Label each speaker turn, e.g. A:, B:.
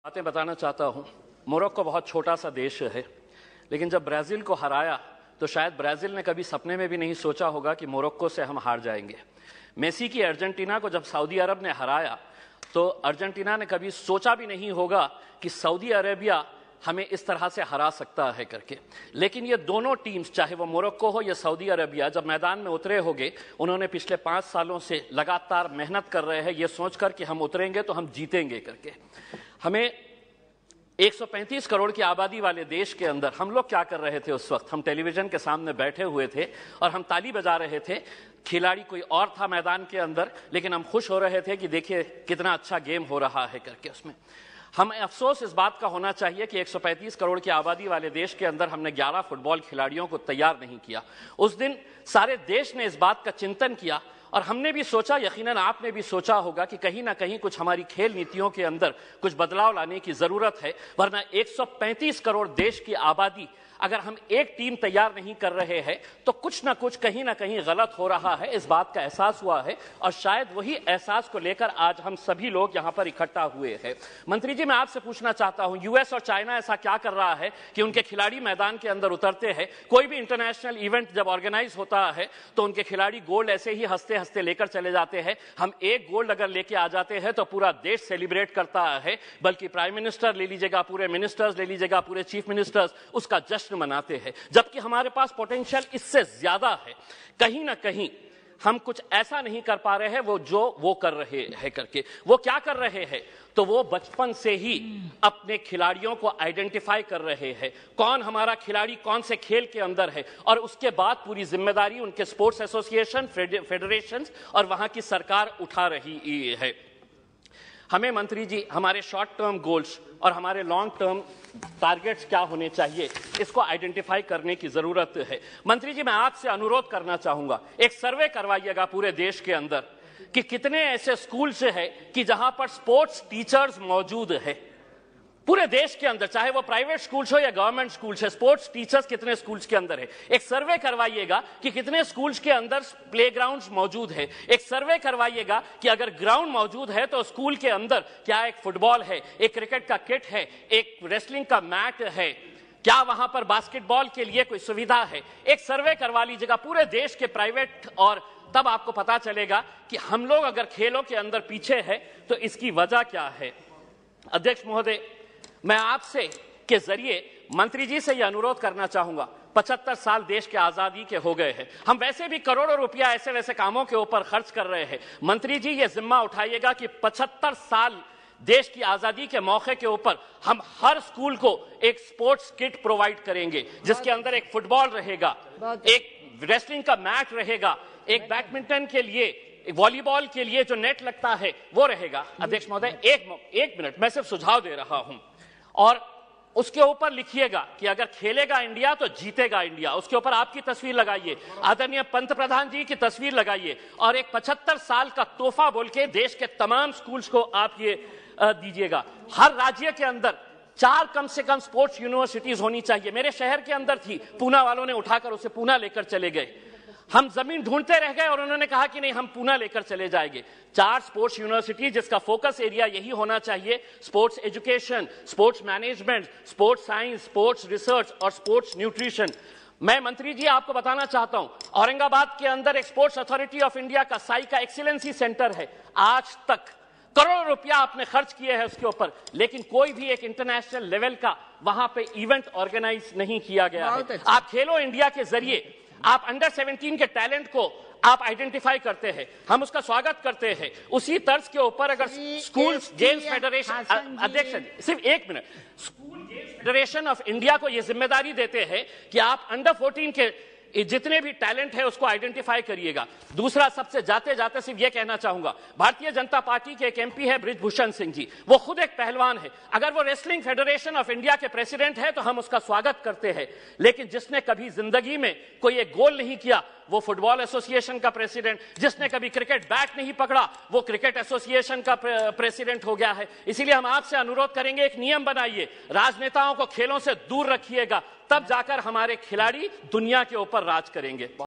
A: बातें बताना चाहता हूं। मोरक्को बहुत छोटा सा देश है, लेकिन जब ब्राजील को हराया तो शायद ब्राजील ने कभी सपने में भी नहीं सोचा होगा कि मोरक्को से हम हार जाएंगे। मेसी की अर्जेंटीना को जब सऊदी अरब ने हराया तो अर्जेंटीना ने कभी सोचा भी नहीं होगा कि सऊदी अरेबिया हमें इस तरह से हरा सकता है करके। लेकिन ये दोनों टीम्स, चाहे वो मोरक्को हो या सऊदी अरेबिया, जब मैदान में उतरे होंगे, उन्होंने पिछले 5 सालों से लगातार मेहनत कर रहे हैं ये सोचकर कि हम उतरेंगे तो हम जीतेंगे करके। हमें 135 करोड़ की आबादी वाले देश के अंदर हम लोग क्या कर रहे थे उस वक्त? हम टेलीविजन के सामने बैठे हुए थे और हम ताली बजा रहे थे। खिलाड़ी कोई और था मैदान के अंदर, लेकिन हम खुश हो रहे थे कि देखिए कितना अच्छा गेम हो रहा है करके। उसमें हमें अफसोस इस बात का होना चाहिए कि 135 करोड़ की आबादी वाले देश के अंदर हमने 11 फुटबॉल खिलाड़ियों को तैयार नहीं किया। उस दिन सारे देश ने इस बात का चिंतन किया और हमने भी सोचा, यकीनन आपने भी सोचा होगा कि कहीं ना कहीं कुछ हमारी खेल नीतियों के अंदर कुछ बदलाव लाने की जरूरत है, वरना 135 करोड़ देश की आबादी अगर हम एक टीम तैयार नहीं कर रहे हैं तो कुछ ना कुछ कहीं ना कहीं गलत हो रहा है। इस बात का एहसास हुआ है और शायद वही एहसास को लेकर आज हम सभी लोग यहां पर इकट्ठा हुए हैं। मंत्री जी, मैं आपसे पूछना चाहता हूं, यूएस और चाइना ऐसा क्या कर रहा है कि उनके खिलाड़ी मैदान के अंदर उतरते हैं? कोई भी इंटरनेशनल इवेंट जब ऑर्गेनाइज होता है तो उनके खिलाड़ी गोल्ड ऐसे ही हंसते हंसते लेकर चले जाते हैं। हम एक गोल्ड अगर लेके आ जाते हैं तो पूरा देश सेलिब्रेट करता है, बल्कि प्राइम मिनिस्टर ले लीजिएगा, पूरे मिनिस्टर्स ले लीजिएगा, पूरे चीफ मिनिस्टर्स उसका जश्न मनाते हैं, जबकि हमारे पास पोटेंशियल इससे ज्यादा है। कहीं ना कहीं हम कुछ ऐसा नहीं कर पा रहे हैं वो कर रहे हैं करके। वो क्या कर रहे हैं? तो वो बचपन से ही अपने खिलाड़ियों को आइडेंटिफाई कर रहे हैं, कौन हमारा खिलाड़ी कौन से खेल के अंदर है, और उसके बाद पूरी जिम्मेदारी उनके स्पोर्ट्स एसोसिएशन, फेडरेशन और वहां की सरकार उठा रही है। हमें मंत्री जी हमारे शॉर्ट टर्म गोल्स और हमारे लॉन्ग टर्म टारगेट्स क्या होने चाहिए, इसको आइडेंटिफाई करने की जरूरत है। मंत्री जी, मैं आपसे अनुरोध करना चाहूंगा, एक सर्वे करवाइएगा पूरे देश के अंदर कि कितने ऐसे स्कूल से है कि जहां पर स्पोर्ट्स टीचर्स मौजूद है। पूरे देश के अंदर, चाहे वो प्राइवेट स्कूल्स हो या गवर्नमेंट स्कूल्स है, स्पोर्ट्स टीचर्स कितने स्कूल्स के अंदर है। एक सर्वे करवाइएगा कि कितने स्कूल्स के अंदर प्लेग्राउंड्स मौजूद है। एक सर्वे करवाइएगा कि अगर ग्राउंड मौजूद है तो स्कूल के अंदर क्या एक फुटबॉल है, एक क्रिकेट का किट है, एक रेसलिंग का मैट है, क्या वहां पर बास्केटबॉल के लिए कोई सुविधा है। एक सर्वे करवा लीजिएगा पूरे देश के प्राइवेट, और तब आपको पता चलेगा कि हम लोग अगर खेलों के अंदर पीछे है तो इसकी वजह क्या है। अध्यक्ष महोदय, मैं आपसे के जरिए मंत्री जी से यह अनुरोध करना चाहूंगा, 75 साल देश के आजादी के हो गए हैं, हम वैसे भी करोड़ों रुपया ऐसे वैसे कामों के ऊपर खर्च कर रहे हैं। मंत्री जी ये जिम्मा उठाइएगा कि 75 साल देश की आजादी के मौके के ऊपर हम हर स्कूल को एक स्पोर्ट्स किट प्रोवाइड करेंगे, जिसके अंदर एक फुटबॉल रहेगा, एक रेसलिंग का मैट रहेगा, एक बैडमिंटन के लिए, वॉलीबॉल के लिए जो नेट लगता है वो रहेगा। अध्यक्ष महोदय, एक मिनट, मैं सिर्फ सुझाव दे रहा हूं, और उसके ऊपर लिखिएगा कि अगर खेलेगा इंडिया तो जीतेगा इंडिया। उसके ऊपर आपकी तस्वीर लगाइए, आदरणीय पंत प्रधान जी की तस्वीर लगाइए, और एक 75 साल का तोहफा बोल के देश के तमाम स्कूल्स को आप ये दीजिएगा। हर राज्य के अंदर 4 कम से कम स्पोर्ट्स यूनिवर्सिटीज होनी चाहिए। मेरे शहर के अंदर थी, पूना वालों ने उठाकर उसे पूना लेकर चले गए। हम जमीन ढूंढते रह गए और उन्होंने कहा कि नहीं, हम पूना लेकर चले जाएंगे। 4 स्पोर्ट्स यूनिवर्सिटी, जिसका फोकस एरिया यही होना चाहिए, sports education, sports management, sports science, sports research और स्पोर्ट्स न्यूट्रिशन। मैं मंत्री जी आपको बताना चाहता हूं, औरंगाबाद के अंदर एक स्पोर्ट्स अथॉरिटी ऑफ इंडिया का साई का एक्सीलेंसी सेंटर है। आज तक करोड़ों रुपया आपने खर्च किए हैं उसके ऊपर, लेकिन कोई भी एक इंटरनेशनल लेवल का वहां पे इवेंट ऑर्गेनाइज नहीं किया गया है। आप खेलो इंडिया के जरिए आप अंडर 17 के टैलेंट को आप आइडेंटिफाई करते हैं, हम उसका स्वागत करते हैं। उसी तर्ज के ऊपर अगर स्कूल गेम्स फेडरेशन, अध्यक्ष सिर्फ एक minute, school games federation of India को यह जिम्मेदारी देते हैं कि आप अंडर 14 के जितने भी टैलेंट है उसको आइडेंटिफाई करिएगा। दूसरा, सबसे जाते जाते सिर्फ ये कहना चाहूंगा, भारतीय जनता पार्टी के एक एमपी है बृजभूषण सिंह जी, वो खुद एक पहलवान है। अगर वो रेसलिंग फेडरेशन ऑफ इंडिया के प्रेसिडेंट है तो हम उसका स्वागत करते हैं, लेकिन जिसने कभी जिंदगी में कोई एक गोल नहीं किया वो फुटबॉल एसोसिएशन का प्रेसिडेंट, जिसने कभी क्रिकेट बैट नहीं पकड़ा वो क्रिकेट एसोसिएशन का प्रेसिडेंट हो गया है। इसीलिए हम आपसे अनुरोध करेंगे, एक नियम बनाइए, राजनेताओं को खेलों से दूर रखिएगा, तब जाकर हमारे खिलाड़ी दुनिया के ऊपर राज करेंगे।